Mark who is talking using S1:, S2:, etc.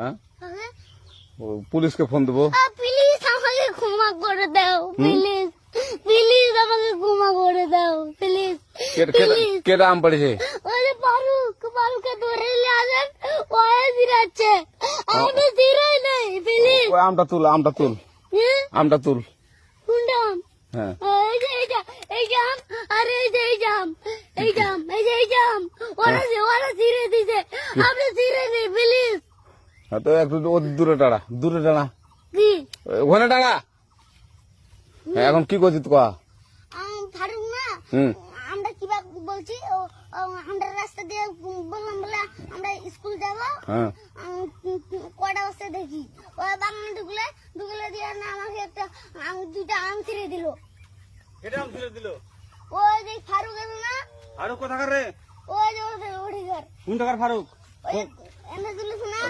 S1: হ্যাঁ পুলিশকে ফোন দেবো।
S2: প্লিজ আমাকে ক্ষমা করে দাও, প্লিজ প্লিজ আমাকে ক্ষমা করে দাও, প্লিজ।
S1: কেটা আম পড়েছে?
S2: ওই যে ফারুককে ধরে নিয়ে আসেন, ওয়ে জিরাচ্ছে, আমি জিরাই নাই, প্লিজ।
S1: ওই আমটা তুল আমটা তুল
S2: কোনটা আম?
S1: হ্যাঁ
S2: এই যে এই জাম, আরে এই জাম ওরা জিরে দিছে, আপনি জিরে নেই, প্লিজ।
S1: তো একটু দূরে টানা
S2: কি
S1: ওখানে টানা। এখন কি করছিস ক?
S2: ফারুক না,
S1: হুম
S2: আমরা কিভাবে বলছি, আমরা রাস্তা দিয়ে বললাম বলে আমরা স্কুল যাবো,
S1: হ্যাঁ
S2: কটা বসে দেখি ওই বাগানে ঢুকলে দিয়ে না আমাকে একটা দুইটা আম ছিঁড়ে দিল।
S1: কেটে আম ছিঁড়ে দিল?
S2: ওই যে ফারুক এলো না,
S1: ফারুক কোথাকার রে?
S2: ওই যে ওঠে ঘর,
S1: কোন টাকার ফারুক?
S2: ওই এনে দিল না,